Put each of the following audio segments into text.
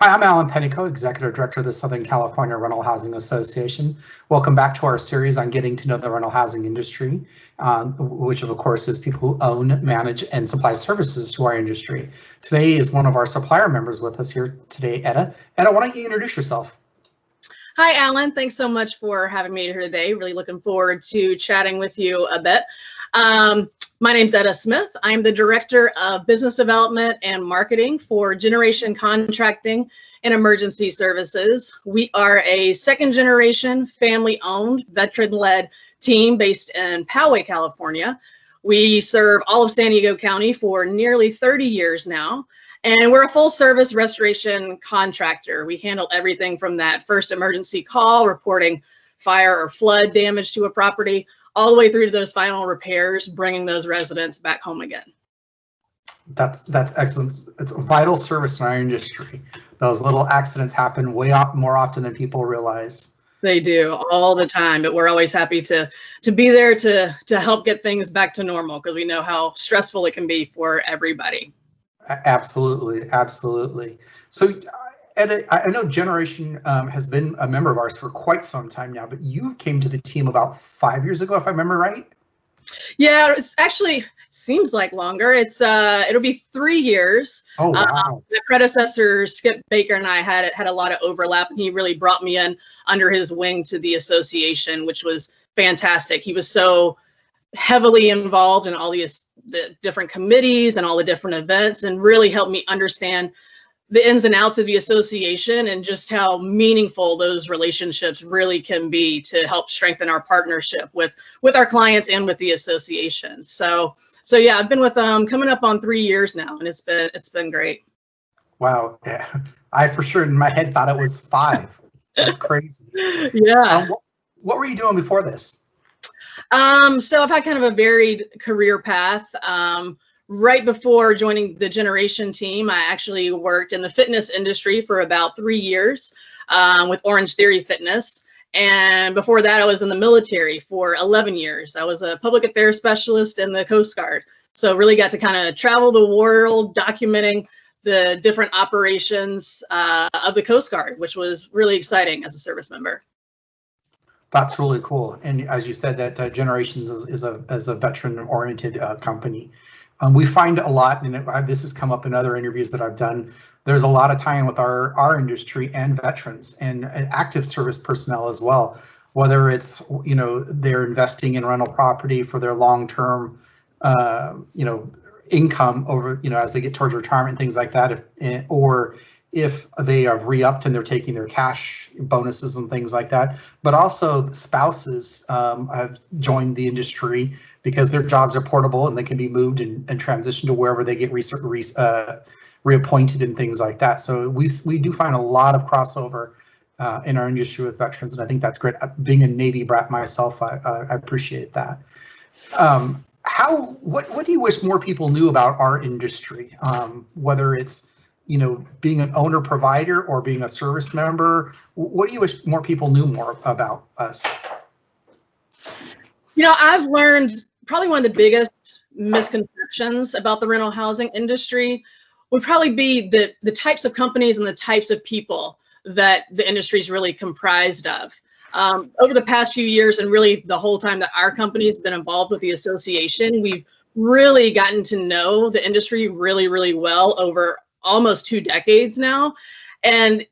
Hi, I'm Alan Pennico, Executive Director of the Southern California Rental Housing Association. Welcome back to our series on getting to know the rental housing industry, which of course is people who own, manage, and supply services to our industry. Today is one of our supplier members with us here today, Etta. Etta, why don't you introduce yourself? Hi, Alan. Thanks so much for having me here today. Really looking forward to chatting with you a bit. My name's Etta Smith. I'm the Director of Business Development and Marketing for Generation Contracting and Emergency Services. We are a second-generation, family-owned, veteran-led team based in Poway, California. We serve all of San Diego County for nearly 30 years now. And we're a full service restoration contractor. We handle everything from that first emergency call, reporting fire or flood damage to a property, all the way through to those final repairs, bringing those residents back home again. That's excellent. It's a vital service in our industry. Those little accidents happen way more often than people realize. They do all the time, but we're always happy to be there to help get things back to normal, because we know how stressful it can be for everybody. Absolutely, absolutely. So, Ed, I know Generation has been a member of ours for quite some time now, but you came to the team about 5 years ago, if I remember right. Yeah, it's actually seems like longer. It's it'll be 3 years. Oh wow! My predecessor Skip Baker and I had a lot of overlap, and he really brought me in under his wing to the association, which was fantastic. He was so heavily involved in all the different committees and all the different events, and really helped me understand the ins and outs of the association and just how meaningful those relationships really can be to help strengthen our partnership with our clients and with the association. So yeah, I've been with them coming up on 3 years now, and it's been great. Wow, yeah. I for sure in my head thought it was 5. That's crazy. Yeah. What were you doing before this? So I've had kind of a varied career path. Right before joining the Generation team, I actually worked in the fitness industry for about 3 years with Orange Theory Fitness. And before that, I was in the military for 11 years. I was a public affairs specialist in the Coast Guard. So really got to kind of travel the world documenting the different operations of the Coast Guard, which was really exciting as a service member. That's really cool. And as you said, that Generations is a veteran-oriented company. We find a lot, and this has come up in other interviews that I've done, there's a lot of tie-in with our industry and veterans and active service personnel as well, whether it's, they're investing in rental property for their long-term, income over, as they get towards retirement, things like that, or if they have re-upped and they're taking their cash bonuses and things like that. But also spouses have joined the industry because their jobs are portable and they can be moved and transitioned to wherever they get reappointed and things like that. So we do find a lot of crossover in our industry with veterans, and I think that's great. Being a Navy brat myself, I appreciate that. What do you wish more people knew about our industry, whether it's being an owner provider or being a service member? What do you wish more people knew more about us? I've learned probably one of the biggest misconceptions about the rental housing industry would probably be the types of companies and the types of people that the industry is really comprised of. Over the past few years, and really the whole time that our company has been involved with the association, we've really gotten to know the industry really, really well over almost 2 decades now. And,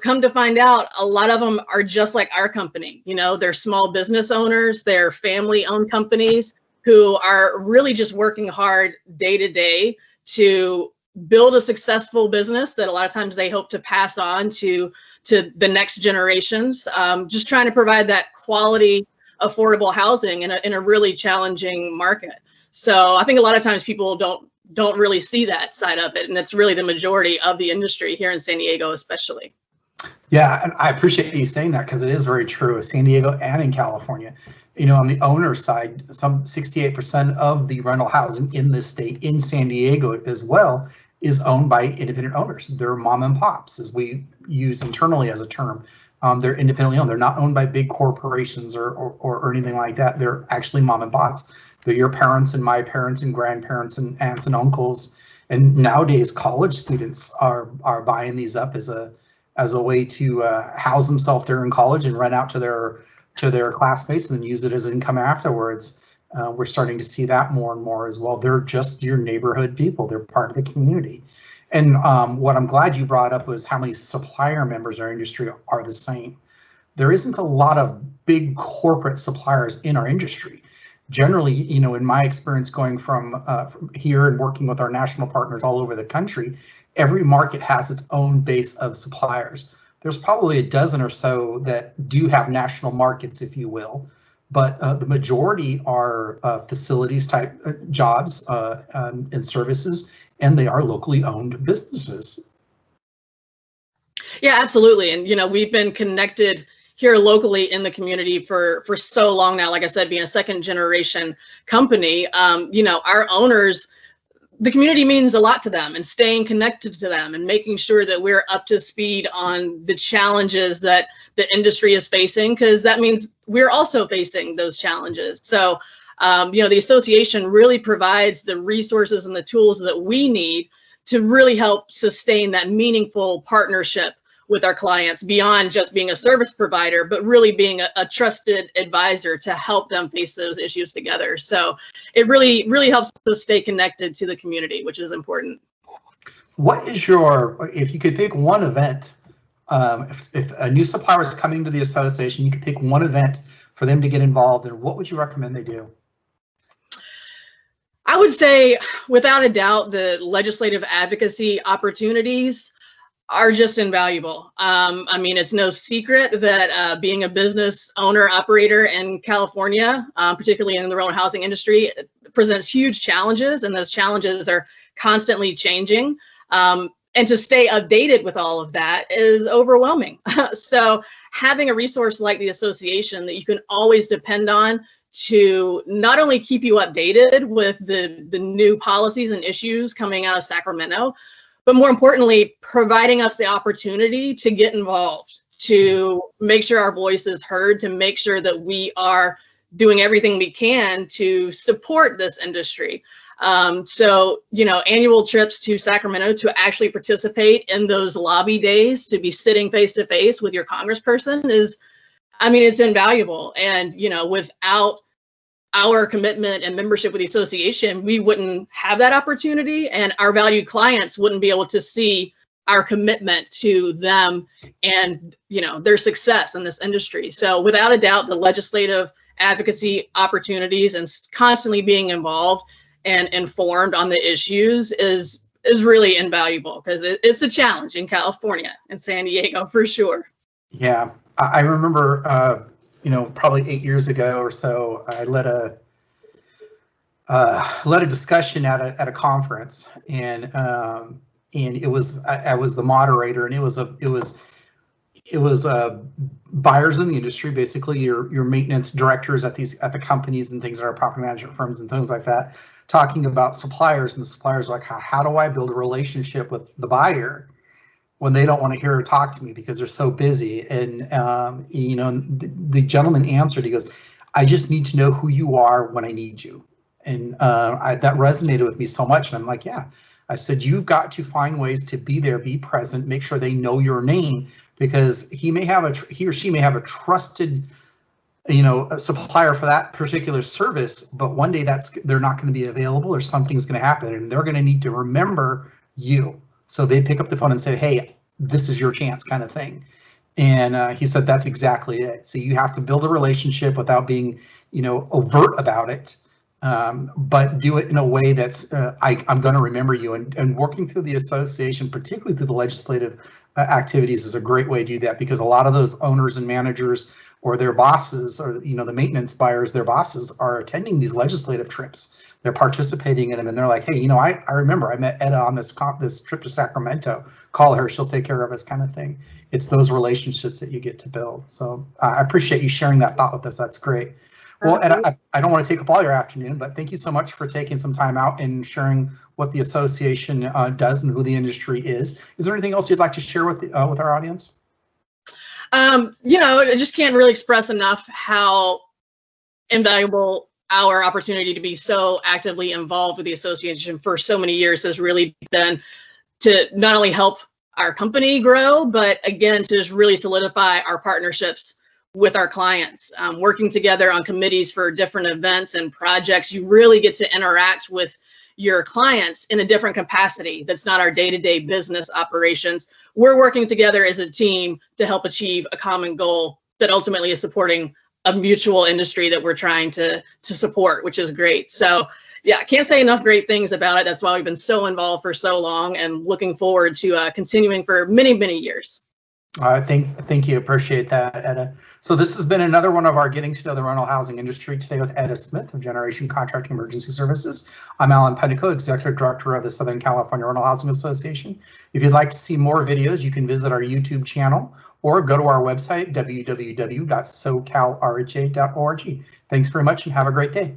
come to find out, a lot of them are just like our company. They're small business owners, they're family-owned companies who are really just working hard day to day to build a successful business that a lot of times they hope to pass on to the next generations, just trying to provide that quality, affordable housing in a really challenging market. So I think a lot of times people don't really see that side of it, and it's really the majority of the industry here in San Diego especially. Yeah, and I appreciate you saying that, because it is very true in San Diego and in California. On the owner side, some 68% of the rental housing in this state, in San Diego as well, is owned by independent owners. They're mom and pops, as we use internally as a term. They're independently owned. They're not owned by big corporations or anything like that. They're actually mom and pops. They're your parents and my parents and grandparents and aunts and uncles And nowadays, college students are buying these up as a way to house themselves during college and rent out to their classmates and then use it as income afterwards. We're starting to see that more and more as well. They're just your neighborhood people. They're part of the community. And what I'm glad you brought up was how many supplier members in our industry are the same. There isn't a lot of big corporate suppliers in our industry. Generally, you know, in my experience going from here and working with our national partners all over the country, every market has its own base of suppliers. There's probably a dozen or so that do have national markets, if you will, but the majority are facilities type jobs and services, and they are locally owned businesses. Yeah, absolutely. And, you know, we've been connected here locally in the community for so long now. Like I said, being a second generation company, you know, our owners, the community means a lot to them, and staying connected to them and making sure that we're up to speed on the challenges that the industry is facing, because that means we're also facing those challenges. So, you know, the association really provides the resources and the tools that we need to really help sustain that meaningful partnership with our clients, beyond just being a service provider, but really being a trusted advisor to help them face those issues together. So it really helps us stay connected to the community, which is important. What is if you could pick one event, if a new supplier is coming to the association, you could pick one event for them to get involved in, what would you recommend they do? I would say, without a doubt, the legislative advocacy opportunities are just invaluable. I mean, it's no secret that being a business owner operator in California, particularly in the rental housing industry, presents huge challenges, and those challenges are constantly changing. And to stay updated with all of that is overwhelming. So having a resource like the association that you can always depend on to not only keep you updated with the new policies and issues coming out of Sacramento, but more importantly, providing us the opportunity to get involved, to make sure our voice is heard, to make sure that we are doing everything we can to support this industry. So, you know, annual trips to Sacramento to actually participate in those lobby days, to be sitting face to face with your congressperson is, I mean, it's invaluable. And, you know, without our commitment and membership with the association, we wouldn't have that opportunity, and our valued clients wouldn't be able to see our commitment to them and, you know, their success in this industry. So without a doubt, the legislative advocacy opportunities and constantly being involved and informed on the issues is really invaluable, because it's a challenge in California and San Diego for sure. Yeah, I remember you know, probably 8 years ago or so, I led a discussion at a conference, and it was, I was the moderator, and it was buyers in the industry, basically your maintenance directors at the companies and things that are property management firms and things like that, talking about suppliers, and the suppliers are like, how do I build a relationship with the buyer when they don't want to hear or talk to me because they're so busy? And you know, the gentleman answered, he goes, I just need to know who you are when I need you. And that resonated with me so much. And I'm like, yeah. I said, you've got to find ways to be there, be present, make sure they know your name, because he or she may have a trusted, you know, a supplier for that particular service, but one day they're not going to be available, or something's going to happen, and they're going to need to remember you. So they pick up the phone and say, hey, this is your chance, kind of thing. And he said, that's exactly it. So you have to build a relationship without being, you know, overt about it, but do it in a way that's, I'm going to remember you. And working through the association, particularly through the legislative activities, is a great way to do that, because a lot of those owners and managers or their bosses, or, you know, the maintenance buyers, their bosses are attending these legislative trips. They're participating in them, and they're like, hey, you know, I remember I met Etta on this trip to Sacramento. Call her, she'll take care of us, kind of thing. It's those relationships that you get to build. So I appreciate you sharing that thought with us. That's great. Well, Etta, I don't want to take up all your afternoon, but thank you so much for taking some time out and sharing what the association does and who the industry is. Is there anything else you'd like to share with our audience? You know, I just can't really express enough how invaluable our opportunity to be so actively involved with the association for so many years has really been to not only help our company grow, but again, to just really solidify our partnerships with our clients. Working together on committees for different events and projects, you really get to interact with your clients in a different capacity. That's not our day-to-day business operations. We're working together as a team to help achieve a common goal that ultimately is supporting a mutual industry that we're trying to support, which is great. So yeah, I can't say enough great things about it. That's why we've been so involved for so long and looking forward to continuing for many, many years. All right, thank you. Appreciate that, Etta. So this has been another one of our Getting to Know the Rental Housing Industry today with Etta Smith of Generation Contracting Emergency Services. I'm Alan Pendico, Executive Director of the Southern California Rental Housing Association. If you'd like to see more videos, you can visit our YouTube channel or go to our website, www.socalrha.org. Thanks very much and have a great day.